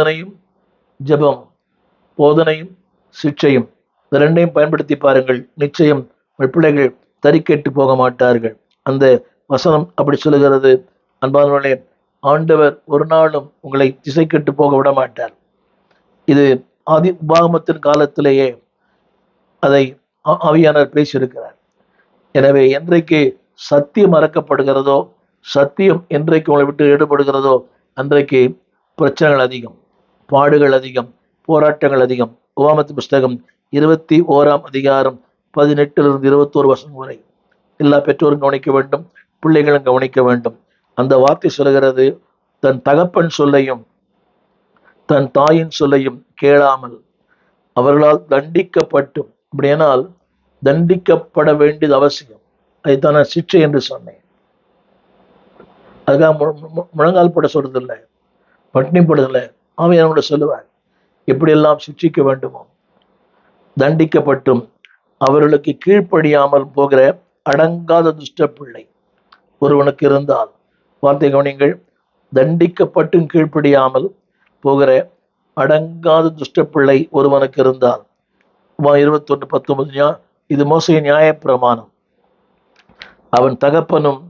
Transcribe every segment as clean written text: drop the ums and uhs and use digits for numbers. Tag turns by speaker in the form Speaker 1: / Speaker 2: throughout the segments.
Speaker 1: போதனையும் ஜெபம், போதனையும் சிக்ஷையும், இந்த ரெண்டையும் பயன்படுத்தி பாருங்கள். நிச்சயம் உங்கள் பிள்ளைகள் தறிக்கெட்டு போக மாட்டார்கள். அந்த வசனம் அப்படி சொல்லுகிறது. அன்பானவர்களே, ஆண்டவர் ஒரு நாளும் உங்களை திசை கெட்டு போக விட மாட்டார். இது ஆதி உபாகமத்தின் காலத்திலேயே அதை ஆவியானவர் பேசியிருக்கிறார். எனவே என்றைக்கு சத்தியம் மறக்கப்படுகிறதோ, சத்தியம் என்றைக்கு உங்களை விட்டு ஈடுபடுகிறதோ, அன்றைக்கு பிரச்சனைகள் அதிகம், பாடுகள் அதிகம், போராட்டங்கள் அதிகம். உபாகமத்தின் புஸ்தகம் 21ஆம் அதிகாரம் 18 21 வசனம் வரை எல்லா பெற்றோரும் கவனிக்க வேண்டும், பிள்ளைகளும் கவனிக்க வேண்டும். அந்த வார்த்தை சொல்கிறது, தன் தகப்பன் சொல்லையும் தன் தாயின் சொல்லையும் கேளாமல் அவர்களால் தண்டிக்கப்பட்டும், அப்படியானால் தண்டிக்கப்பட வேண்டியது அவசியம். அதைத்தான் நான் சிக்ஷை என்று சொன்னேன். அதுக்காக முழங்கால் போட சொல்றதில்லை, பட்டினி போடுறதில்லை. ஆவியானவர் சொல்லுவார் எப்படியெல்லாம் சிக்ஷிக்க வேண்டுமோ. தண்டிக்கப்பட்டும் அவர்களுக்கு கீழ்ப்படியாமல் போகிற அடங்காத துஷ்ட பிள்ளை ஒருவனுக்கு இருந்தால், வார்த்தை கவனிங்கள், தண்டிக்கப்பட்டும் கீழ்ப்படியாமல் போகிற அடங்காத துஷ்ட பிள்ளை ஒருவனுக்கு இருந்தால், 21:19, இது மோசையின் நியாயப்பிரமாணம். அவன் தகப்பனும்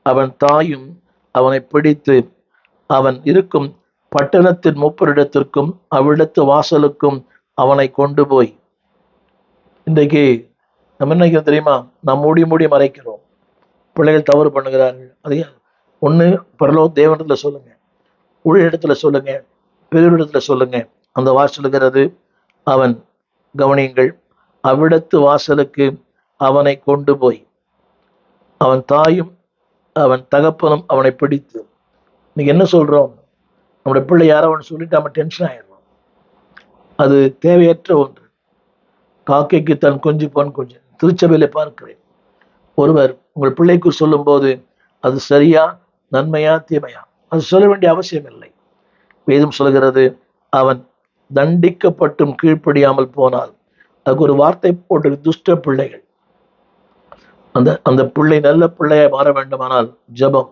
Speaker 1: அவன் தாயும் அவனை பிடித்து அவன் இருக்கும் பட்டணத்தின் மூப்பரிடத்திற்கும் அவ்விடத்து வாசலுக்கும் அவனை கொண்டு போய். இன்றைக்கு நம்ம என்ன தெரியுமா, நாம் மூடி மூடி மறைக்கிறோம். பிள்ளைகள் தவறு பண்ணுகிறார்கள். அதே ஒன்று பரலோக தேவனிடத்துல சொல்லுங்க, ஊழியரிடத்துல சொல்லுங்க, பெரியவரிடத்துல சொல்லுங்க. அந்த வாசலுங்கிறது அவன், கவனியுங்கள், அவ்விடத்து வாசலுக்கு அவனை கொண்டு போய் அவன் தாயும் அவன் தகப்பனும் அவனை பிடித்து. இன்னைக்கு என்ன சொல்றோம், நம்முடைய பிள்ளை யாரோ அவன் சொல்லிட்டு அவன் டென்ஷன் ஆயிடுறோம். அது தேவையற்ற ஒன்று. காக்கைக்கு தன் குஞ்சு பொன் குஞ்சு. திருச்சபையில பார்க்கிறேன், ஒருவர் உங்கள் பிள்ளைக்கு சொல்லும் போது அது சரியா, நன்மையா, தீமையா, அது சொல்ல வேண்டிய அவசியம் இல்லை. வேதம் சொல்கிறது, அவன் தண்டிக்கப்பட்டும் கீழ்ப்படியாமல் போனால், அதுக்கு ஒரு வார்த்தை போட்டு, துஷ்ட பிள்ளைகள். அந்த அந்த பிள்ளை நல்ல பிள்ளையை மாற வேண்டுமானால் ஜபம்,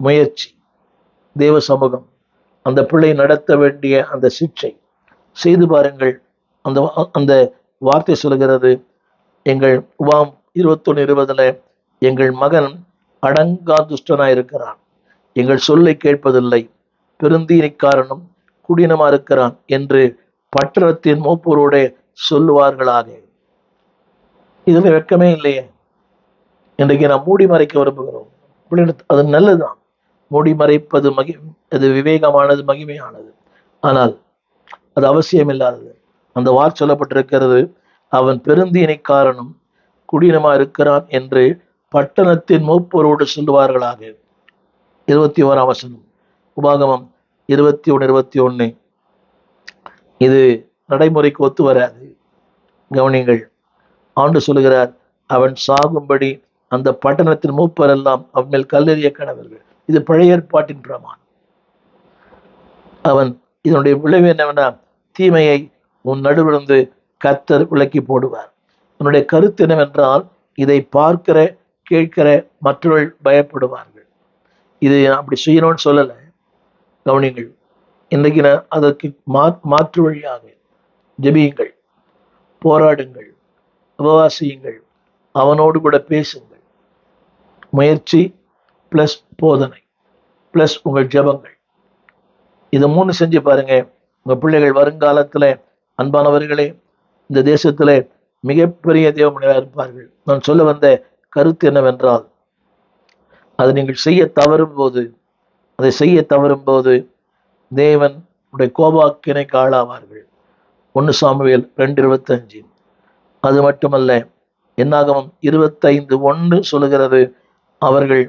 Speaker 1: முயற்சி, தேவ சமூகம், அந்த பிள்ளை நடத்த வேண்டிய அந்த சிக்ஷை செய்து பாருங்கள். அந்த அந்த வார்த்தை சொல்கிறது, எங்கள் உபாம் 21:20 எங்கள் மகன் அடங்கா துஷ்டனாயிருக்கிறான், எங்கள் சொல்லை கேட்பதில்லை, பெருந்தீனிக்காரனும் குடியினமா இருக்கிறான் என்று பட்டணத்தின் மூப்பரோட சொல்லுவார்களாக. இதுல வெட்கமே இல்லையே. இன்றைக்கு நாம் மூடி மறைக்க விரும்புகிறோம். அது நல்லதுதான், மூடி மறைப்பது அது விவேகமானது, மகிமையானது. ஆனால் அது அவசியம் இல்லாதது. அந்த வார்த்தை சொல்லப்பட்டிருக்கிறது, அவன் பெருந்தீனிக்காரனும் குடியினமா இருக்கிறான் என்று பட்டணத்தின் மூப்பரோடு சொல்லுவார்களாக. 21ஆம் வசனம், உபாகமம் 21:21. இது நடைமுறைக்கு ஒத்து வராது. கவனிங்கள், ஆண்டு சொல்லுகிறார், அவன் சாகும்படி அந்த பட்டணத்தின் மூப்பர் எல்லாம் அவன் மேல் கல்லெறிய கடவர்கள். இது பழைய ஏற்பாட்டின் பிரமாணம். அவன், இதனுடைய விளைவு என்னவென்னா, தீமையை உன் நடுவிலிருந்து கர்த்தர் விலக்கி போடுவார். உன்னுடைய கருத்து என்னவென்றால், இதை பார்க்கிற கேட்கிற மற்றவர்கள் பயப்படுவார்கள். இது அப்படி செய்யணும்னு சொல்லலை. கவனிங்கள், இன்றைக்கு நான் அதற்கு மாற்று வழியாக ஜெபியுங்கள், போராடுங்கள், உபவாசியுங்கள், அவனோடு கூட பேசுங்கள். முயற்சி பிளஸ் போதனை பிளஸ் உங்கள் ஜெபங்கள், இதை 3 செஞ்சு பாருங்க. உங்க பிள்ளைகள் வருங்காலத்துல, அன்பானவர்களே, இந்த தேசத்துல மிகப்பெரிய தேவமனிதராக இருப்பார்கள். நான் சொல்ல வந்த கருத்து என்னவென்றால், அதை நீங்கள் செய்ய தவறும் போது தேவன் உடைய கோபாக்கினைக்கு ஆளாவார்கள். 1 சாமுவேல் 2:25. அது மட்டுமல்ல, என்னாகமம் 25:1 சொல்லுகிறது, அவர்கள்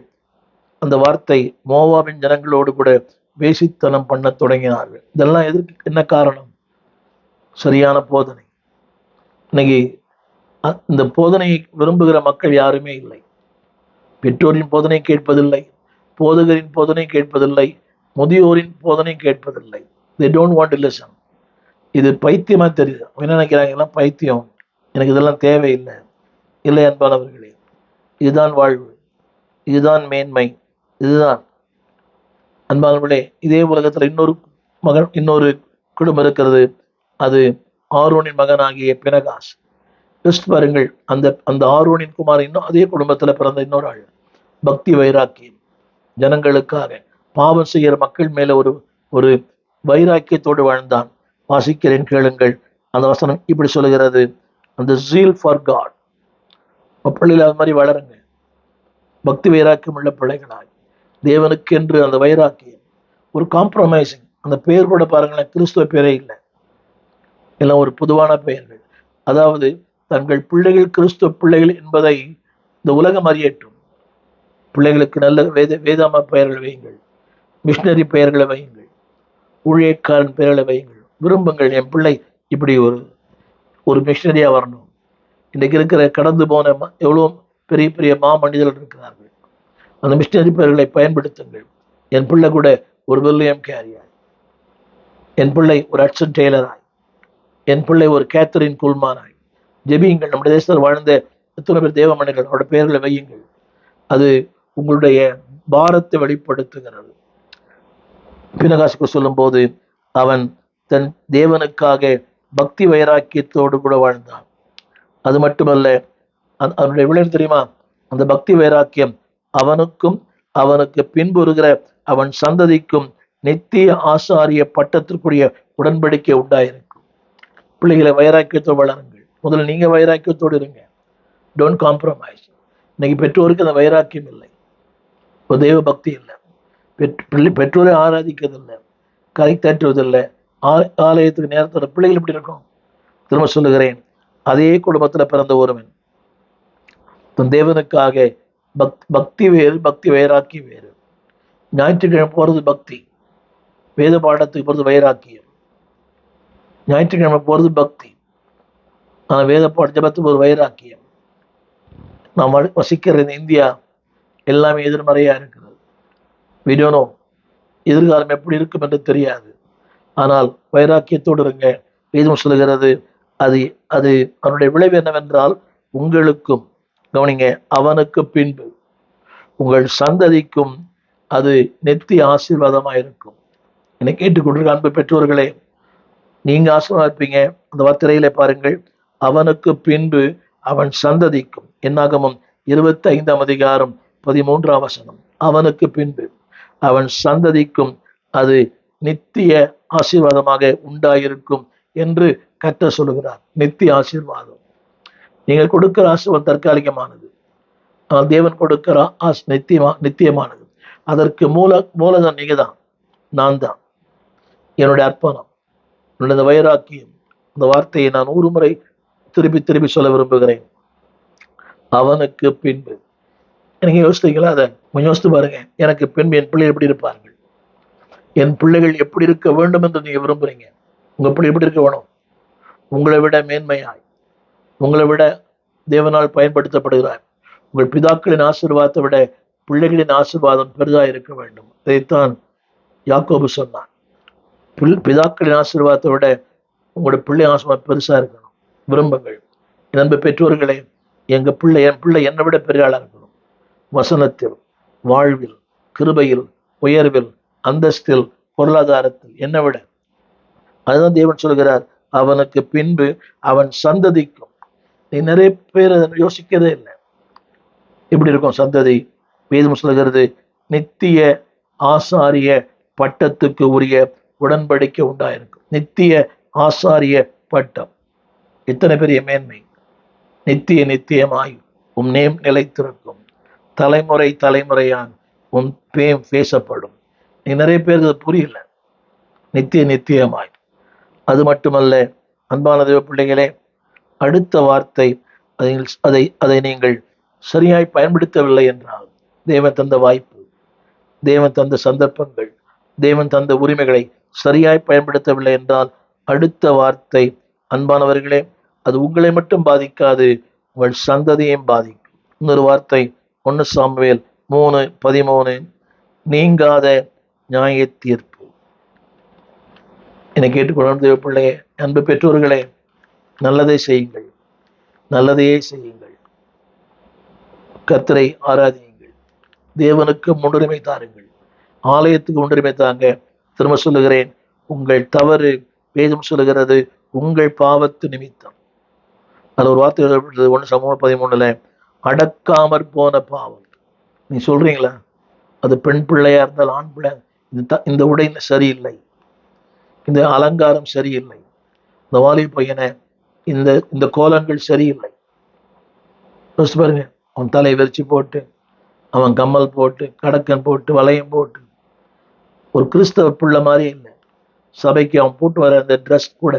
Speaker 1: அந்த வார்த்தை மோவாபின் ஜனங்களோடு கூட வேசித்தனம் பண்ண தொடங்கினார்கள். இதெல்லாம் எதற்கு, என்ன காரணம்? சரியான போதனை. இன்னைக்கு இந்த போதனையை விரும்புகிற மக்கள் யாருமே இல்லை. பெற்றோரின் போதனை கேட்பதில்லை, போதகரின் போதனை கேட்பதில்லை, முதியோரின் போதனை கேட்பதில்லை. they don't want to listen. இது பைத்தியமா தெரியுது. என்ன நினைக்கிறாங்க, எல்லாம் பைத்தியம், எனக்கு இதெல்லாம் தேவையில்லை. இல்லை அன்பானவர்களே, இதுதான் வாழ்வு, இதுதான் மேன்மை, இதுதான். அன்பானவர்களே, இதே உலகத்துல இன்னொரு மகன் இன்னொரு குடும்பம் இருக்கிறது. அது ஆரோனின் மகனாகிய பினகாஸ். யோசித்து பாருங்கள், அந்த அந்த ஆரோனின் குமார் இன்னும் அதே குடும்பத்துல பிறந்த இன்னொரு ஆள். பக்தி வைராக்கியம், ஜனங்களுக்காக பாவம் செய்கிற மக்கள் மேல ஒரு ஒரு வைராக்கியத்தோடு வாழ்ந்தான். வாசிக்கிறேன், கேளுங்கள். அந்த வசனம் இப்படி சொல்லுகிறது, அந்த ஜீல் ஃபார் காட். பிள்ளைகள் அது மாதிரி வளருங்க, பக்தி வைராக்கியம் உள்ள பிள்ளைகளாய், தேவனுக்கு என்று அந்த வைராக்கியம். ஒரு காம்ப்ரமைசிங், அந்த பெயர் கூட பாருங்களேன், கிறிஸ்துவ பேரே இல்லை, எல்லாம் ஒரு பொதுவான பெயர்கள். அதாவது தங்கள் பிள்ளைகள் கிறிஸ்துவ பிள்ளைகள் என்பதை இந்த உலகம் அறியட்டும். பிள்ளைகளுக்கு நல்ல வேதாம பெயர்களை வையுங்கள், மிஷினரி பெயர்களை வையுங்கள், ஊழியக்காரன் பெயர்களை வையுங்கள். விரும்புங்கள், என் பிள்ளை இப்படி ஒரு ஒரு மிஷினரியா வரணும். இன்றைக்கு இருக்கிற கடந்து போன எவ்வளோ பெரிய பெரிய மனிதர்கள் இருக்கிறார்கள். அந்த மிஷினரி பெயர்களை பயன்படுத்துங்கள். என் பிள்ளை கூட ஒரு வில்லியம் கேரியாய், என் பிள்ளை ஒரு அட்சன் டெய்லராய், என் பிள்ளை ஒரு கேத்தரின் குல்மானாய். ஜெபியுங்கள். நம்முடைய தேசத்தில் வாழ்ந்த எத்தனை பேர் தேவ மனிதர்கள், அவருடைய பெயர்களை வையுங்கள். அது உங்களுடைய பாரத்தை வெளிப்படுத்துகிறது. பினகாசுக்கு சொல்லும் போது அவன் தன் தேவனுக்காக பக்தி வைராக்கியத்தோடு கூட வாழ்ந்தான். அது மட்டுமல்ல, அவனுடைய விளைவு தெரியுமா? அந்த பக்தி வைராக்கியம் அவனுக்கும் அவனுக்கு பின்புறுகிற அவன் சந்ததிக்கும் நித்திய ஆசாரிய பட்டத்திற்குரிய உடன்படிக்கை உண்டாயிருக்கும். பிள்ளைகளை வைராக்கியத்தோடு வளருங்கள். முதல்ல நீங்க வைராக்கியத்தோடு இருங்க. Don't compromise. இன்னைக்கு பெற்றோருக்கு அந்த வைராக்கியம் இல்லை, இப்போ தெய்வ பக்தி இல்லை, பெற்றோரை ஆராதிக்கிறதில்லை, கை தட்டுவதில்லை, ஆலயத்துக்கு நேரத்தோட பிள்ளைகள் எப்படி இருக்கும்? திரும்ப சொல்லுகிறேன், அதே குடும்பத்தில் பிறந்த ஒருவன் தன் தேவனுக்காக பக்தி வேறு, பக்தி வைராக்கி வேறு. ஞாயிற்றுக்கிழமை போறது பக்தி, வேத பாடத்துக்கு போறது வைராக்கியம். ஞாயிற்றுக்கிழமை போறது பக்தி, ஆனால் வேத பாட ஜபத்துக்கு ஒரு வைராக்கியம். நாம் வசிக்கிற இந்த இந்தியா எல்லாமே எதிர்மறையா இருக்கிறது. விடனோ எதிர்காலம் எப்படி இருக்கும் என்று தெரியாது. ஆனால் வைராக்கியத்தோடு இருங்க. வேதம் சொல்லுகிறது, அது அது அவனுடைய விளைவு என்னவென்றால், உங்களுக்கும், கவனிங்க, அவனுக்கு பின்பு உங்கள் சந்ததிக்கும் அது நெத்தி ஆசீர்வாதமாக இருக்கும். என்னை கேட்டுக்கொண்டிருக்க அன்பு பெற்றோர்களே, நீங்க ஆசீர்வாதம் இருப்பீங்க. அந்த வார்த்தையிலே பாருங்கள், அவனுக்கு பின்பு அவன் சந்ததிக்கும். என்னாகமம் 25:13 வசனம். அவனுக்கு பின்பு அவன் சந்ததிக்கும் அது நித்திய ஆசீர்வாதமாக உண்டாயிருக்கும் என்று கர்த்தர் சொல்லுகிறார். நித்திய ஆசீர்வாதம். நீங்கள் கொடுக்கிற ஆசீர்வாதம் தற்காலிகமானது, ஆனால் தேவன் கொடுக்கிற நித்தியமானது. அதற்கு மூலதன் நீங்க தான், நான் தான். என்னுடைய அர்ப்பணம், என்னுடைய வைராக்கியம். இந்த வார்த்தையை நான் 100 முறை திருப்பி திருப்பி சொல்ல விரும்புகிறேன். அவனுக்கு பின்பு. எனக்கு யோசித்தீங்களா? அதை கொஞ்சம் யோசித்து பாருங்க. எனக்கு பின்பு என் பிள்ளை எப்படி இருப்பார்கள், என் பிள்ளைகள் எப்படி இருக்க வேண்டும் என்று நீங்க விரும்புறீங்க. உங்க பிள்ளை எப்படி இருக்க வேணும்? உங்களை விட மேன்மையாய், உங்களை விட தேவனால் பயன்படுத்தப்படுகிறார். உங்கள் பிதாக்களின் ஆசீர்வாதத்தை விட பிள்ளைகளின் ஆசீர்வாதம் பெரிதாக இருக்க வேண்டும். இதைத்தான் யாக்கோபு சொன்னான். பிதாக்களின் ஆசீர்வாதத்தை விட உங்களுடைய பிள்ளை ஆசீர்வாதம் பெருசா இருக்கணும். விரும்புங்கள். நண்பு பெற்றோர்களே, என் பிள்ளை என்னை விட பெரிய ஆளா இருக்கணும். வசனத்தில், வாழ்வில், கிருபையில், உயர்வில், அந்தஸ்தில், பொருளாதாரத்தில் என்னை விட. அதுதான் தேவன் சொல்கிறார், அவனுக்கு பின்பு அவன் சந்ததிக்கும். நீ நிறைய பேர் யோசிக்கிறதே இல்லை, இப்படி இருக்கும் சந்ததி. வேதம் சொல்கிறது, நித்திய ஆசாரிய பட்டத்துக்கு உரிய உடன்படிக்கை உண்டாயிருக்கும். நித்திய ஆசாரிய பட்டம், இத்தனை பெரிய மேன்மை. நித்தியமாய் உம் நேம் நிலைத்திருக்கும், தலைமுறை தலைமுறையான் உன் பேம் பேசப்படும். நீ நிறைய பேருக்கு அது புரியல. நித்தியமாய். அது மட்டுமல்ல, அன்பான தேவ பிள்ளைகளே, அடுத்த வார்த்தை, அதை நீங்கள் சரியாய் பயன்படுத்தவில்லை என்றால், தேவன் தந்த வாய்ப்பு, தேவன் தந்த சந்தர்ப்பங்கள், தேவன் தந்த உரிமைகளை சரியாய் பயன்படுத்தவில்லை என்றால், அடுத்த வார்த்தை, அன்பானவர்களே, அது உங்களை மட்டும் பாதிக்காது, உங்கள் சந்ததியையும் பாதிக்கும். இன்னொரு வார்த்தை, 1 சாமுவேல் 3:13, நீங்காத நியாய தீர்ப்பு. என்னை கேட்டுக்கொள்ளும் தேவ பிள்ளையே, அன்பு பெற்றோர்களே, நல்லதை செய்யுங்கள், நல்லதையே செய்யுங்கள். கர்த்தரை ஆராதியுங்கள், தேவனுக்கு முன்னுரிமை தாருங்கள், ஆலயத்துக்கு முன்னுரிமை தாங்க. திரும்ப சொல்லுகிறேன், உங்கள் தவறு, வேதம் சொல்லுகிறது உங்கள் பாவத்து நிமித்தம். அது ஒரு வார்த்தை எழுதப்பட்டது 1 Samuel 13 அடக்காமற் போன பாவம். நீ சொல்றீங்களா? அது பெண் பிள்ளையா இருந்தால் ஆண் பிள்ளை, இந்த உடை சரியில்லை, இந்த அலங்காரம் சரியில்லை, இந்த வாலி பையனை இந்த இந்த கோலங்கள் சரியில்லை. பாருங்க, அவன் தலை வெறிச்சு போட்டு, அவன் கம்மல் போட்டு, கடக்கன் போட்டு, வளையம் போட்டு, ஒரு கிறிஸ்தவ பிள்ளை மாதிரி இல்லை. சபைக்கு அவன் போட்டு வர அந்த ட்ரெஸ் கூட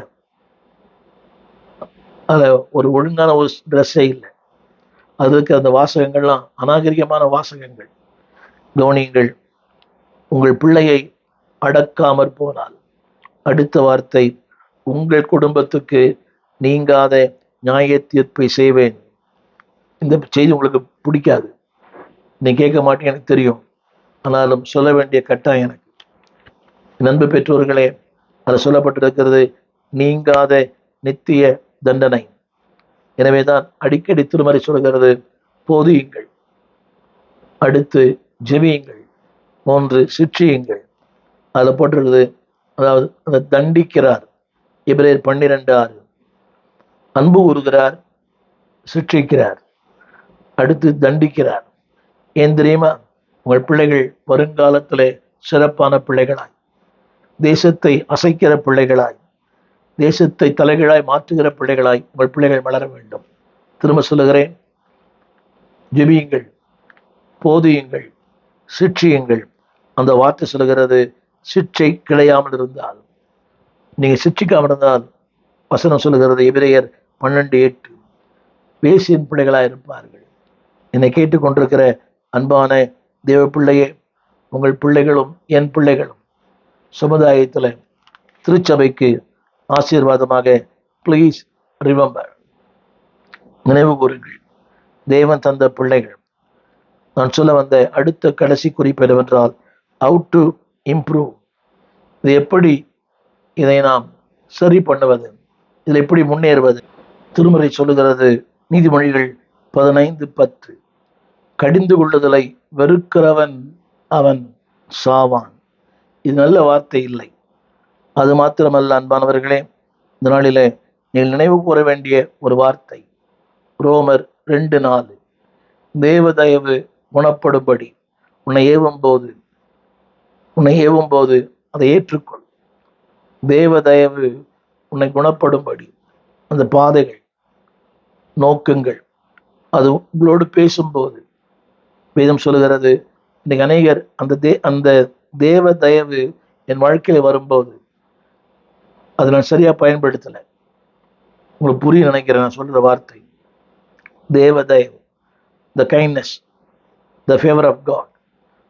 Speaker 1: அதில் ஒரு ஒழுங்கான ஒரு ட்ரெஸ்ஸே இல்லை. அதுக்கு அந்த வாசகங்கள்லாம் அநாகரிகமான வாசகங்கள். கவனியுங்கள், உங்கள் பிள்ளையை அடக்காமற் போனால் அடுத்த வார்த்தை, உங்கள் குடும்பத்துக்கு நீங்காத நியாய தீர்ப்பை செய்வேன். இந்த செய்தி உங்களுக்கு பிடிக்காது, நீ கேட்க மாட்டேன் எனக்கு தெரியும், ஆனாலும் சொல்ல வேண்டிய கட்டாயம் எனக்கு. நண்பு பெற்றோர்களே, அது சொல்லப்பட்டிருக்கிறது நீங்காத நித்திய தண்டனை. எனவேதான் அடிக்கடி திருமறை சொல்கிறது போதியுங்கள், அடுத்து ஜெபியுங்கள், 3 சிற்றியுங்கள். அதில் போட்டிருக்குது, அதாவது அந்த தண்டிக்கிறார். எபிரேயர் 12:6 அன்பு கூறுகிறார், சிற்றிக்கிறார், அடுத்து தண்டிக்கிறார். ஏன் தெரியுமா? உங்கள் பிள்ளைகள் வருங்காலத்திலே சிறப்பான பிள்ளைகளாய், தேசத்தை அசைக்கிற பிள்ளைகளாய், தேசத்தை தலைகளாய் மாற்றுகிற பிள்ளைகளாய் உங்கள் பிள்ளைகள் வளர வேண்டும். திரும்ப சொல்லுகிறேன், ஜெபியுங்கள், போதியுங்கள், சிற்றியுங்கள். அந்த வார்த்தை சொல்லுகிறது சிற்றை கிளையாமல் இருந்தால், நீங்க சிற்றிக்காமல் இருந்தால், வசனம் சொல்லுகிறது எபிரேயர் 12:8 வேசியின் பிள்ளைகளாய் இருப்பார்கள். என்னை கேட்டுக்கொண்டிருக்கிற அன்பான தேவ பிள்ளையே, உங்கள் பிள்ளைகளும் என் பிள்ளைகளும் சமுதாயத்தில் திருச்சபைக்கு ஆசீர்வாதமாக ப்ளீஸ் ரிமெம்பர், நினைவு கூறுங்கள், தேவன் தந்த பிள்ளைகள். நான் சொல்ல வந்த அடுத்த கடைசி குறிப்பு என்னவென்றால், ஹவு டு இம்ப்ரூவ். இது எப்படி இதை நாம் சரி பண்ணுவது, இதில் எப்படி முன்னேறுவது? திருமறை சொல்லுகிறது நீதிமொழிகள் 15:10 கடிந்து கொள்ளுதலை வெறுக்கிறவன் அவன் சாவான். இது நல்ல வார்த்தை இல்லை. அது மாத்திரமல்ல அன்பானவர்களே, இந்த நாளிலே நீங்கள் நினைவு கூற வேண்டிய ஒரு வார்த்தை ரோமர் 2:4 தேவதயவு குணப்படும்படி உன்னை ஏவும் போது அதை ஏற்றுக்கொள். தேவதயவு உன்னை குணப்படும்படி அந்த பாதைகள் நோக்குங்கள். அது உங்களோடு பேசும்போது வேதம் சொல்லுகிறது, இன்னைக்கு அநேகர் அந்த தேவ தயவு என் வாழ்க்கையில வரும்போது அதை நான் சரியா பயன்படுத்தலை. உங்களுக்கு புரிய நினைக்கிறேன் நான் சொல்ற வார்த்தை. தேவ தயவு, the kindness, the favour of God,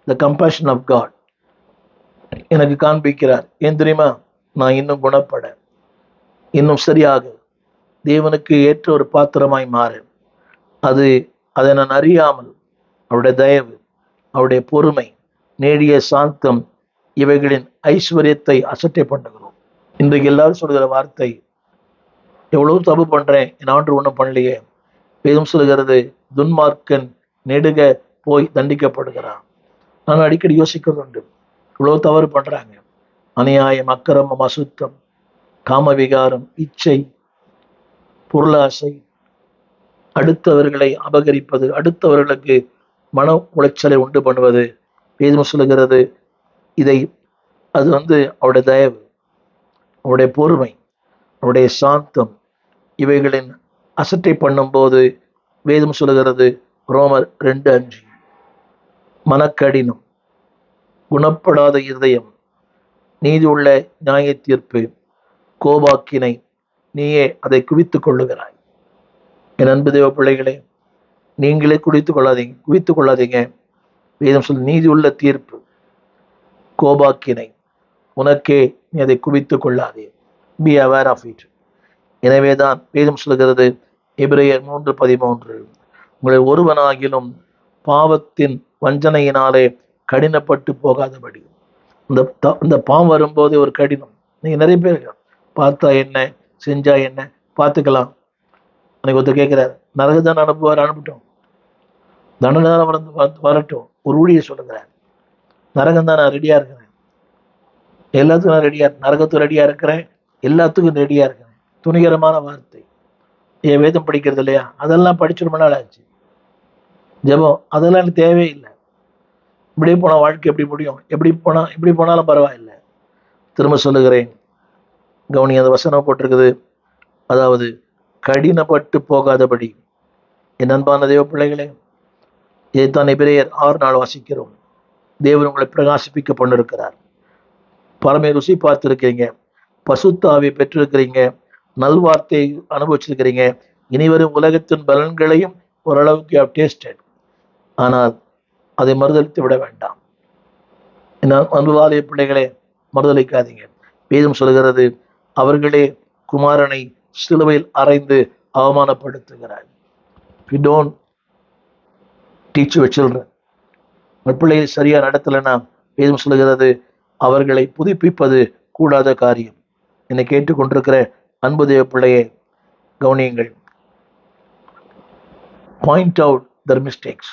Speaker 1: the compassion of God எனக்கு காண்பிக்கிறார். ஏன் தெரியுமா? நான் இன்னும் குணப்பட, இன்னும் சரியாக தேவனுக்கு ஏற்ற ஒரு பாத்திரமாய் மாறு. அதை நான் அறியாமல் அவருடைய தயவு, அவருடைய பொறுமை, நேடிய சாந்தம் இவைகளின் ஐஸ்வர்யத்தை அசட்டை பண்ணுகிறோம். இன்றைக்கு எல்லாரும் சொல்கிற வார்த்தை, எவ்வளவு தப்பு பண்றேன், என் ஆண்டு ஒன்றும் பண்ணலையே. வேதம் சொல்கிறது துன்மார்க்கன் நெடுக போய் தண்டிக்கப்படுகிறான். நான் அடிக்கடி யோசிக்கிறது உண்டு, இவ்வளவு தவறு பண்றாங்க, அநியாயம், அக்கிரமம், அசுத்தம், காமவிகாரம், இச்சை, பொருளாசை, அடுத்தவர்களை அபகரிப்பது, அடுத்தவர்களுக்கு மன உளைச்சலை உண்டு பண்ணுவது. வேதம் சொல்லுகிறது அது அவருடைய தயவு, அவருடைய பொறுமை, அவருடைய சாந்தம் இவைகளின் அசட்டை பண்ணும்போது வேதம் சொல்லுகிறது ரோமர் 2:5 மனக்கடினம், குணப்படாத இருதயம், நீதி உள்ள நியாய தீர்ப்பு, கோபாக்கினை, நீயே அதை குவித்துக் கொள்ளுகிறாய். என் அன்பு தேவ பிள்ளைகளே, நீங்களே குவித்துக் கொள்ளாதீங்க. வேதம் சொல் நீதி உள்ள தீர்ப்பு, கோபாக்கினை, உனக்கே நீ அதை குவித்துக் கொள்ளாதே. Be aware of it. எனவேதான் வேதம் சொல்கிறது எபிரேயர் 3:13 உங்களை ஒருவனாகிலும் பாவத்தின் வஞ்சனையினாலே கடினப்பட்டு போகாதபடி. இந்த பாவம் வரும்போதே ஒரு கடினம். நீங்க நிறைய பேர் பார்த்தா என்ன, செஞ்சா என்ன, பார்த்துக்கலாம். அன்னைக்கு ஒருத்தர் கேட்கிறார், நரகதான் அனுப்பட்டும், தண்டனை வரட்டும். ஒரு ஊழியை சொல்லுகிறார், நரகம் தான் நான் ரெடியா இருக்கிறேன், எல்லாத்துக்கும் நான் ரெடியா, நரகத்துக்கு ரெடியா இருக்கிறேன், எல்லாத்துக்கும் ரெடியா இருக்கிறேன். துணிகரமான வார்த்தை. என் வேதம் படிக்கிறது இல்லையா? அதெல்லாம் படிச்சு ரொம்ப நாள் ஆச்சு. ஜெபம் அதெல்லாம் எனக்கு தேவையில்லை. இப்படியே போனால் வாழ்க்கை எப்படி முடியும்? இப்படி போனாலும் பரவாயில்லை. திரும்ப சொல்லுகிறேன், கவனி, அந்த வசனம் போட்டிருக்குது, அதாவது கடினப்பட்டு போகாதபடி. என் அன்பான தேவ பிள்ளைகளே, இதைத்தான் எபிரேயர் 6 வாசிக்கிறோம். தேவன் உங்களை பிரகாசிப்பிக்க பண்ணிருக்கிறார். பரமை ருசி பார்த்துருக்கிறீங்க, பசுத்த ஆவியை பெற்றிருக்கிறீங்க, நல்வார்த்தையை அனுபவிச்சிருக்கிறீங்க, இனிவரும் உலகத்தின் பலன்களையும் ஓரளவுக்கு டேஸ்டட். ஆனால் அதை மறுதளித்து விட வேண்டாம். அன்புவாலிய பிள்ளைகளே, மறுதளிக்காதீங்க. வேதம் சொல்கிறது, அவர்களே குமாரனை சிலுவையில் அறைந்து அவமானப்படுத்துகிறார். You don't teach your children. உங்கள் பிள்ளையை சரியா நடத்தலைன்னா வேதம் சொல்லுகிறது, அவர்களை புதுப்பிப்பது கூடாத காரியம். என்னை கேட்டுக்கொண்டிருக்கிற அன்பு தேவ பிள்ளையே, கவனியுங்கள். Point out there mistakes.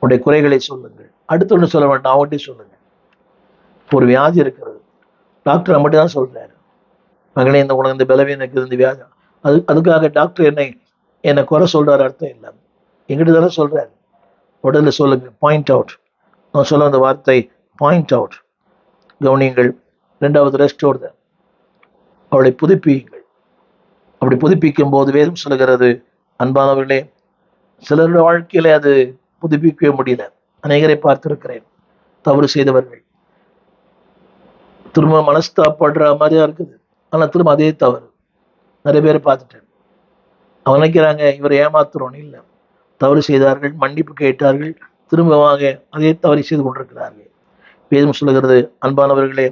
Speaker 1: உடைய குறைகளை சொல்லுங்கள். அடுத்து ஒன்று சொல்ல வேண்டாம், அவங்கள்ட்டே சொல்லுங்க. ஒரு வியாதி இருக்கிறது, டாக்டர் மட்டும் தான் சொல்றாரு, மகனே இந்த உனக்கு இந்த பலவீனம் இந்த வியாதி. அதுக்காக டாக்டர் என்னை குறை சொல்றாரு அர்த்தம் இல்லை. எங்கிட்ட தானே சொல்றாரு. உடனே சொல்லுங்க, பாயிண்ட் அவுட். நான் சொல்ல அந்த வார்த்தை பாயிண்ட் அவுட். கவனியுங்கள். 2வது ரெஸ்டோர், அவளை புதுப்பியுங்கள். அப்படி புதுப்பிக்கும் போது வேதம் சொல்லுகிறது, அன்பானவர்களே, சிலருடைய வாழ்க்கையில அது புதுப்பிக்கவே முடியல. அநேகரை பார்த்திருக்கிறேன், தவறு செய்தவர்கள் திரும்ப மனஸ்தாப்படுற மாதிரியா இருக்குது. ஆனா திரும்ப அதே தவறு. நிறைய பேரை பார்த்துட்டேன். அவன் நினைக்கிறாங்க இவர் ஏமாத்துறோன்னு. இல்லை, தவறு செய்தார்கள், மன்னிப்பு கேட்டார்கள், திரும்பவாக அதே தவறு செய்து கொண்டிருக்கிறார்கள். வேதம் சொல்லுகிறது, அன்பானவர்களே,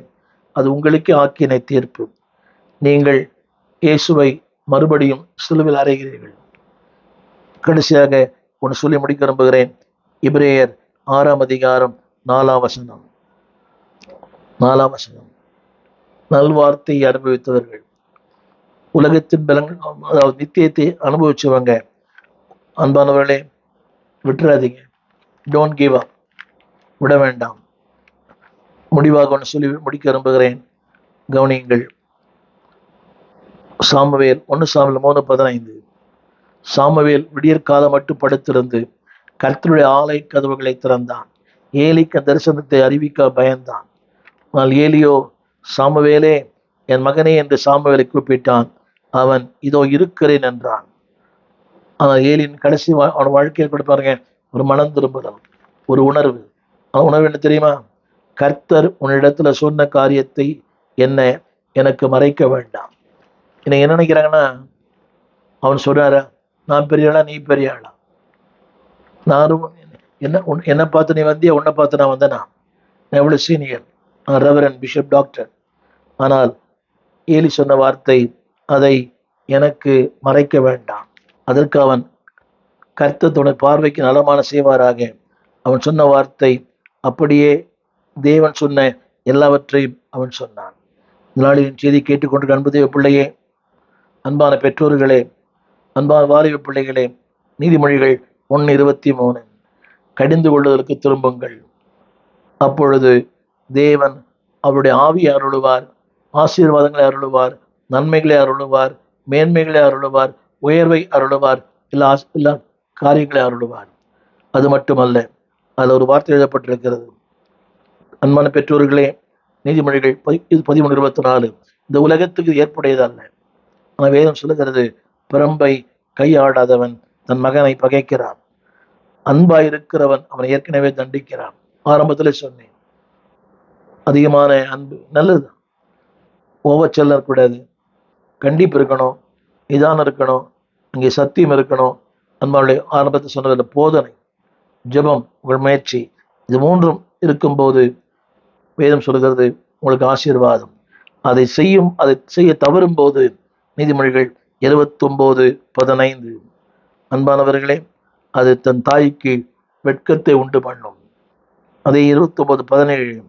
Speaker 1: அது உங்களுக்கே ஆக்கினை தீர்ப்பு. நீங்கள் இயேசுவை மறுபடியும் சிலுவையில் அறைகிறீர்கள். கடைசியாக ஒன்று சொல்லி முடிக்க விரும்புகிறேன். எபிரேயர் 6 வசனம். நல்வார்த்தையை அனுபவித்தவர்கள், உலகத்தின் பலன்கள், அதாவது நித்தியத்தை அனுபவிச்சவங்க, அன்பானவர்களே, விட்டுறாதீங்க. டோன்ட் கிவ் அப், விட வேண்டாம். முடிவாக ஒன்று சொல்லி முடிக்க விரும்புகிறேன். கவனியுங்கள். Samuel 1 Samuel 3:15. சாமுவேல் விடியற்காலம் மட்டும் படுத்திருந்து கர்த்தருடைய ஆலை கதவுகளை திறந்தான். ஏலிக்கு தரிசனத்தை அறிவிக்க பயந்தான். ஆனால் ஏலியோ, சாமுவேலே, என் மகனே என்று சாமுவேலை கூப்பிட்டான். அவன், இதோ இருக்கிறேன் என்றான். ஆனால் ஏலியின் கடைசி அவன் வாழ்க்கையில் கூட பாருங்க, ஒரு மனம் திரும்புதல், ஒரு உணர்வு. அந்த உணர்வு என்ன தெரியுமா? கர்த்தர் உன்னிடத்துல சொன்ன காரியத்தை எனக்கு மறைக்க வேண்டாம். இன்னைக்கு என்ன நினைக்கிறாங்கன்னா, அவன் சொல்றாரா, நான் பெரிய ஆளா, நீ பெரிய ஆளா, நானும் என்னை பார்த்து நீ வந்தியா, உன்னை பார்த்து நான் வந்தேனா, நான் எவ்வளவு சீனியர், நான் ரெவரன், பிஷப், டாக்டர். ஆனால் ஏலி சொன்ன வார்த்தை, அதை எனக்கு மறைக்க வேண்டாம். அதற்கு அவன், கர்த்தருடைய பார்வைக்கு நலமான செய்வாராக. அவன் சொன்ன வார்த்தை அப்படியே தேவன் சொன்ன எல்லாவற்றையும் அவன் சொன்னான். நாளின் செய்தி கேட்டுக்கொண்டு அன்பு தேவ பிள்ளையே, அன்பான பெற்றோர்களே, அன்பான வாலிப பிள்ளைகளே, நீதிமொழிகள் 1:23. கடிந்து கொள்வதற்கு திரும்புங்கள், அப்பொழுது தேவன் அவருடைய ஆவியை அருளுவார், ஆசீர்வாதங்களை அருளுவார், நன்மைகளை அருளுவார், மேன்மைகளை அருளுவார், உயர்வை அருளுவார், எல்லா காரியங்களை அருளுவார். அது மட்டுமல்ல, அதில் ஒரு வார்த்தை எழுதப்பட்டிருக்கிறது. அன்பான பெற்றோர்களே, நீதிமொழிகள் 13:24. இந்த உலகத்துக்கு ஏற்புடையதல்ல. ஆனால் வேதம் சொல்லுகிறது, பிரம்பை கையாடாதவன் தன் மகனை பகைக்கிறான், அன்பாய் இருக்கிறவன் அவனை ஏற்கனவே தண்டிக்கிறான். ஆரம்பத்தில் சொன்னேன், அதிகமான அன்பு நல்லது, ஓவர் செல்ல இருக்கக்கூடாது, கண்டிப்பு இருக்கணும், நிதானம் இருக்கணும், இங்கே சத்தியம் இருக்கணும். அன்பாவுடைய ஆரம்பத்தில் சொன்னதில் போதனை, ஜெபம், உங்கள் முயற்சி, இது 3ம் இருக்கும்போது வேதம் சொல்கிறது உங்களுக்கு ஆசீர்வாதம். அதை செய்ய தவறும் போது, நீதிமொழிகள் 29:15. அன்பானவர்களே, அது தன் தாய்க்கு வெட்கத்தை உண்டு பண்ணும். அதை 29:17.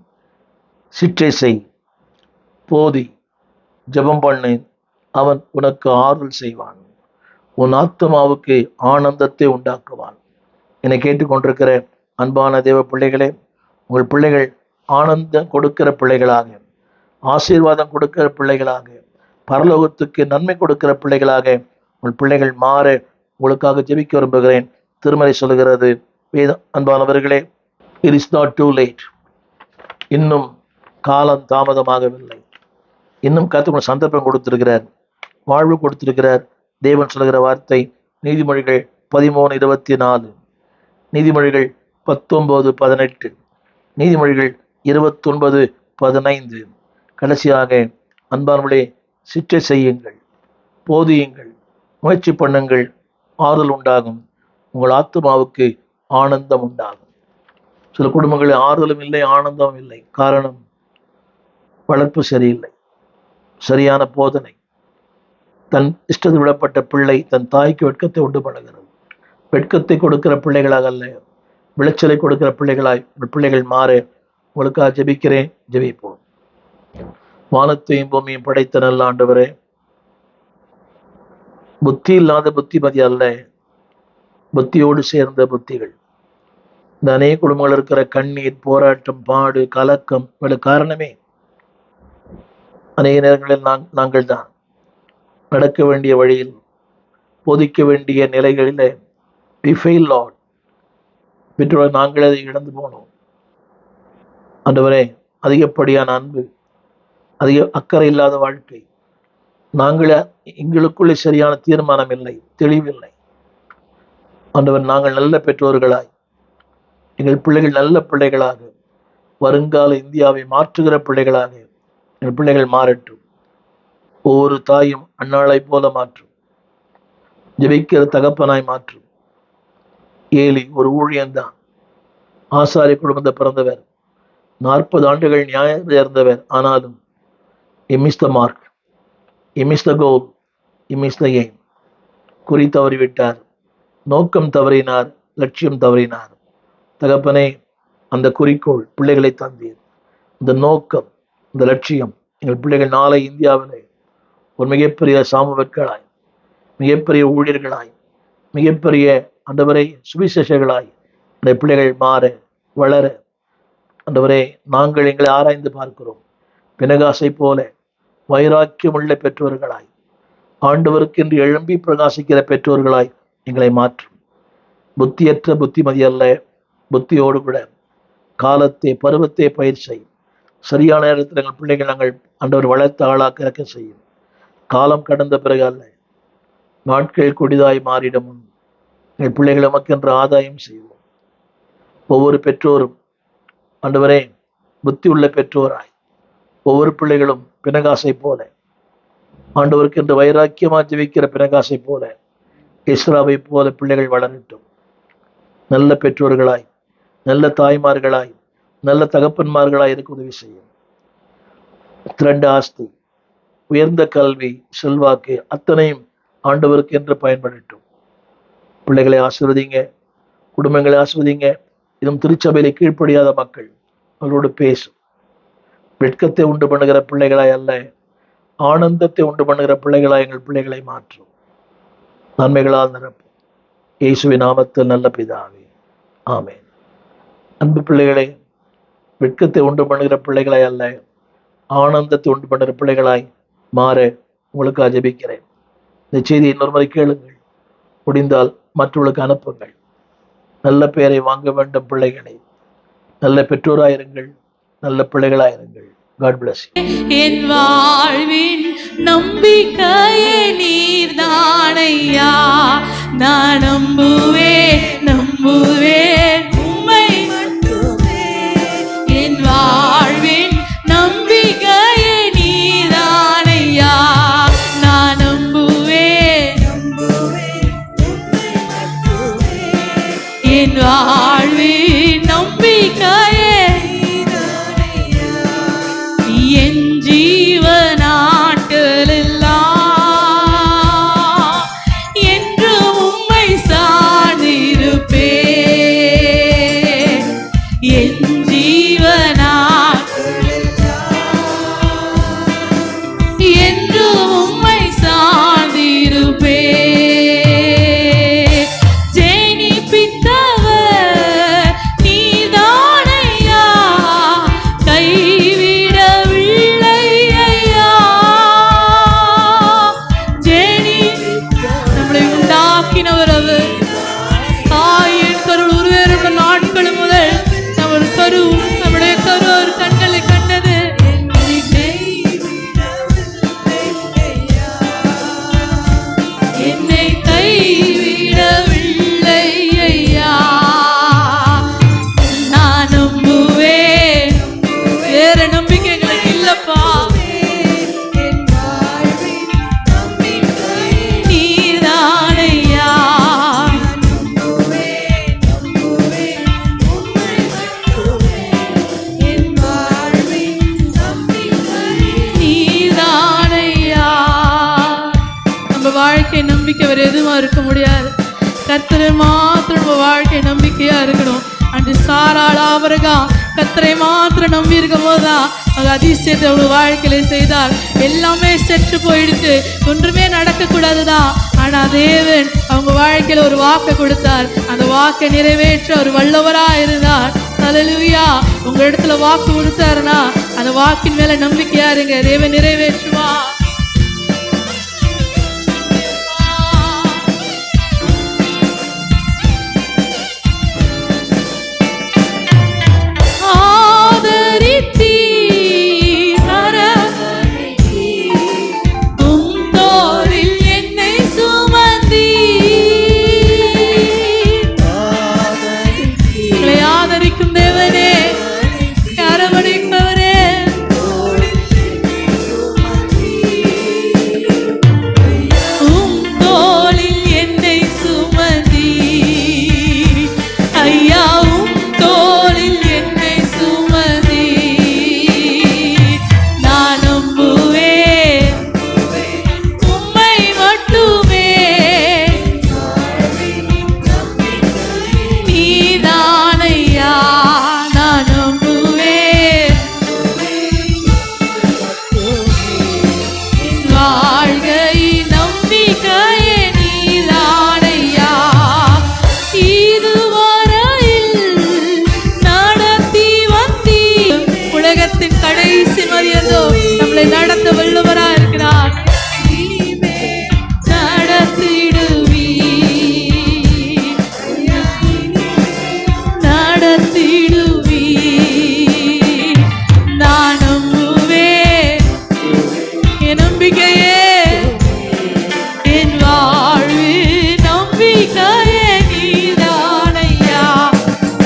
Speaker 1: சிற்றை செய், போதி, ஜெபம் பண்ணு, அவன் உனக்கு ஆறுதல் செய்வான், உன் ஆத்மாவுக்கு ஆனந்தத்தை உண்டாக்குவான். என்னை கேட்டுக்கொண்டிருக்கிற அன்பான தேவ பிள்ளைகளே, உங்கள் பிள்ளைகள் ஆனந்தம் கொடுக்கிற பிள்ளைகளாக, ஆசீர்வாதம் கொடுக்கிற பிள்ளைகளாக, பரலோகத்துக்கு நன்மை கொடுக்கிற பிள்ளைகளாக உங்கள் பிள்ளைகள் மாற உங்களுக்காக ஜெபிக்க விரும்புகிறேன். திருமறை சொல்கிறது, அன்பானவர்களே, it is not too late. இன்னும் காலம் தாமதமாகவில்லை. இன்னும் கர்த்தர் சந்தர்ப்பம் கொடுத்திருக்கிறார், வாழ்வு கொடுத்திருக்கிறார். தேவன் சொல்கிற வார்த்தை நீதிமொழிகள் 13:24, நீதிமொழிகள் 19:18, நீதிமொழிகள் 29:15. கடைசியாக, அன்பானவர்களே, சிற்றை செய்யுங்கள், போதியுங்கள், முயற்சி பண்ணுங்கள், ஆறுதல் உண்டாகும், உங்கள் ஆத்மாவுக்கு ஆனந்தம் உண்டாகும். சில குடும்பங்களில் ஆறுதலும் இல்லை, ஆனந்தமும் இல்லை. காரணம், வளர்ப்பு சரியில்லை, சரியான போதனை. தன் இஷ்டத்தில் விடப்பட்ட பிள்ளை தன் தாய்க்கு வெட்கத்தை உண்டு பண்ணுகிறது. வெட்கத்தை கொடுக்கிற பிள்ளைகளாக அல்ல, விளைச்சலை கொடுக்கிற பிள்ளைகளாய் உங்கள் பிள்ளைகள் மாற உங்களுக்காக ஜெபிக்கிறேன். ஜெபிப்போம். வானத்தையும் பூமியும் படைத்த நல்ல ஆண்டவரே, புத்தி இல்லாத புத்திமதி அல்ல, புத்தியோடு சேர்ந்த புத்திகள். இந்த அநேக குடும்பங்கள் இருக்கிற கண்ணீர், போராட்டம், பாடு, கலக்கம், இவளுக்கு காரணமே அநேக நேரங்களில் நாங்கள் தான் நடக்க வேண்டிய வழியில், போதிக்க வேண்டிய நிலைகளில் பெற்றோர் நாங்களே அதை இழந்து போனோம். ஆண்டவரே, அதிகப்படியான அன்பு, அதிக அக்கறை இல்லாத வாழ்க்கை, நாங்களே எங்களுக்குள்ளே சரியான தீர்மானம் இல்லை, தெளிவில்லை. ஆண்டவர், நாங்கள் நல்ல பெற்றோர்களாய், எங்கள் பிள்ளைகள் நல்ல பிள்ளைகளாக, வருங்கால இந்தியாவை மாற்றுகிற பிள்ளைகளாக எங்கள் பிள்ளைகள் மாறட்டும். ஒவ்வொரு தாயும் அன்னாளை போல மாற்றும், ஜெபிக்கிற தகப்பனாய் மாற்றும். ஏலி ஒரு ஊழியன்தான், ஆசாரிய குடும்பத்தை பிறந்தவர், 40 ஆண்டுகள் நியாயம் சேர்ந்தவர். ஆனாலும் he missed the mark, he missed the goal, he missed the aim. குறி தவறிவிட்டார், நோக்கம் தவறினார், லட்சியம் தவறினார். தகப்பனே, அந்த குறிக்கோள் பிள்ளைகளை தந்தீர். இந்த நோக்கம், இந்த லட்சியம், எங்கள் பிள்ளைகள் நாளை இந்தியாவிலே ஒரு மிகப்பெரிய சாமுவேலர்களாய், மிகப்பெரிய ஊழியர்களாய், மிகப்பெரிய ஆண்டவரை சுவிசேஷகளாய் இந்த பிள்ளைகள் மாற வளர, ஆண்டவரே, நாங்கள் எங்களை ஆராய்ந்து பார்க்கிறோம். பினகாசை போல வைராக்கியமுள்ள பெற்றோர்களாய், ஆண்டவருக்கு என்று எழும்பி பிரகாசிக்கிற பெற்றோர்களாய் எங்களை மாற்றும். புத்தியற்ற புத்திமதி அல்ல, புத்தியோடு கூட காலத்தை, பருவத்தை பயிர் செய்யும். சரியான நேரத்தில் எங்கள் பிள்ளைகள் நாங்கள் ஆண்டவர் வளர்த்த ஆளாக்க இறக்க செய்யும். காலம் கடந்த பிறகு அல்ல, நாட்கள் கொடிதாய் மாறிடும் முன் எங்கள் பிள்ளைகள் நமக்கென்று ஆதாயம் செய்வோம். ஒவ்வொரு பெற்றோரும் ஆண்டவரே புத்தி உள்ள பெற்றோராய், ஒவ்வொரு பிள்ளைகளும் பினகாசை போல, ஆண்டவருக்கு என்று வைராக்கியமாக ஜெபிக்கிற பினகாசை போல, இஸ்ராவை போல பிள்ளைகள் வளரட்டும். நல்ல பெற்றோர்களாய், நல்ல தாய்மார்களாய், நல்ல தகப்பன்மார்களாய் இருக்க உதவி செய்யும். திரண்ட ஆஸ்தி, உயர்ந்த கல்வி, செல்வாக்கு அத்தனையும் ஆண்டவருக்கு என்று பயன்படட்டும். பிள்ளைகளை ஆசீர்வதிங்க, குடும்பங்களை ஆசீர்வதிங்க. இதுவும் திருச்சபையில கீழ்ப்படியாத மக்கள் அவர்களோடு பேசும். வெட்கத்தை உண்டு பண்ணுகிற பிள்ளைகளாய் அல்ல, ஆனந்தத்தை உண்டு பண்ணுகிற பிள்ளைகளாய் எங்கள் பிள்ளைகளை மாற்றும். நன்மைகளால் நிரப்பும். இயேசுவின் நாமத்தில் நல்ல பிதாவே, ஆமென். அன்பு பிள்ளைகளே, வெட்கத்தை உண்டு பண்ணுகிற பிள்ளைகளாய் அல்ல, ஆனந்தத்தை உண்டு பண்ணுகிற பிள்ளைகளாய் மாற உங்களுக்கு ஜெபிக்கிறேன். இந்த செய்தி இன்னொரு முறை கேளுங்கள், முடிந்தால் மற்றவர்களுக்கு அனுப்புங்கள். நல்ல பெயரை வாங்க வேண்டும் பிள்ளைகளை. நல்ல பெற்றோராயிருங்கள், நல்ல பிள்ளைகளாயிருங்கள். God bless you.
Speaker 2: என் வாழ்வின் நம்பிக்கையே நீர்தானையா, நான் நம்புவேன் உம்மை மட்டுமே. என் வாழ்வின் நம்பிக்கையே நீர்தானையா, நான் நம்புவேன் உம்மை மட்டுமே. என் வாழ்வின் நம்பிக்கையே என் ஜீவனாட்களெல்லாம். என்று உம்மை சார்ந்திருப்பேன். இருக்க முடியாது. கர்த்தரை மாத்திரம் நம்ம வாழ்க்கை நம்பிக்கையா இருக்கணும். அன்று சாராள் ஆபிரகாம் கர்த்தரை மாத்திரம் நம்பி இருக்கும் போதுதான் அது அதிசயத்தை அவங்க வாழ்க்கையில செய்தார். எல்லாமே சென்று போயிடுச்சு, ஒன்றுமே நடக்க கூடாதுதான். ஆனா தேவன் அவங்க வாழ்க்கையில ஒரு வாக்கை கொடுத்தார். அந்த வாக்கை நிறைவேற்ற ஒரு வல்லவரா இருந்தார். ஹல்லேலூயா. உங்க இடத்துல வாக்கு கொடுத்தாருன்னா அந்த வாக்கின் மேல நம்பிக்கையா இருங்க, தேவன் நிறைவேற்றுவா. கடைசி மரியதோ நம்மளை நடத்த வல்லவரா இருக்கிறார். நடத்திடுவி நடத்திடுவி நான் நம்புவேன். என் நம்பிக்கையே என் வாழ்வு நம்பிக்கையே நீதானையா.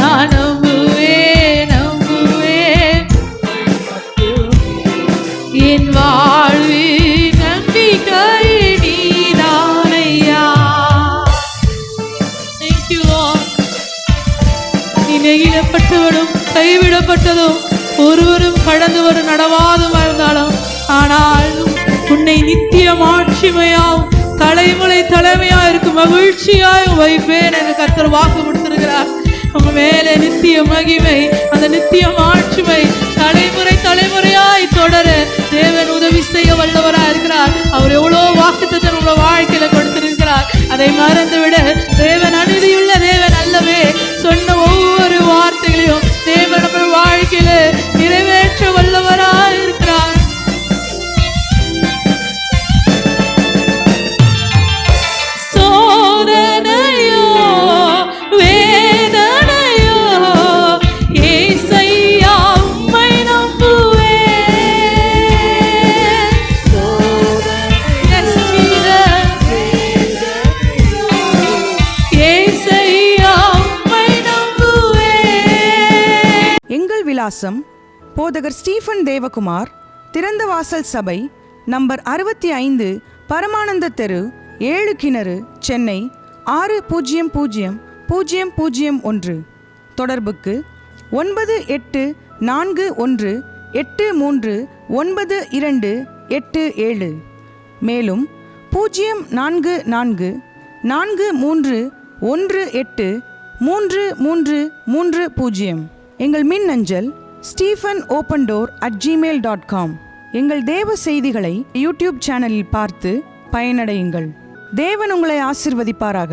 Speaker 2: நான் நம்புவேன் நம்புவேன் என் வாழ்வு நம்பிக்கை நீதானையா. Thank you Lord. நீ நெகிழப்பட்டவனும் கைவிடப்பட்டதும் ஒருவரும் கடந்து வரும் நடவாதும் இருந்தாலும் ஆனாலும் உன்னை நித்திய மாட்சிமையாவும் தலைமுறை தலைமையா இருக்கும் மகிழ்ச்சியாயும் வைப்பேன் என்று கர்த்தர் வாக்கு கொடுத்திருக்கிறார். உங்க மேலே நித்திய மகிமை, அந்த நித்திய மாட்சிமை தலைமுறை தலைமுறையாய் தொடர தேவன் உதவி செய்ய வல்லவரா இருக்கிறார். அவர் எவ்வளோ வாக்குத்தத்தம் நம்ம வாழ்க்கையில கொடுத்திருக்கிறார். அதை மறந்து விட தேவன் அநீதியுள்ள தேவன் அல்லவே. சொன்ன ஒவ்வொரு வார்த்தைகளையும் தேவன் நம்ம வாழ்க்கையில நிறைவேற்ற வல்லவரா இருக்கிறார். சோதனையோ வேதனையோ ஏசையா உம்மை நம்புவேன். ஏசையா உம்மை நம்புவேன்.
Speaker 3: எங்கள் விலாசம் போதகர் ஸ்டீஃபன் தேவகுமார், திறந்த வாசல் சபை, நம்பர் 65, பரமானந்த தெரு, 7 கிணறு, சென்னை 600001. தொடர்புக்கு 9841839287. மேலும் 04443183330. எங்கள் மின்னஞ்சல் stephenopendor@gmail.com. எங்கள் தேவ செய்திகளை யூடியூப் சேனலில் பார்த்து பயனடையுங்கள். தேவன் உங்களை ஆசீர்வதிப்பாராக.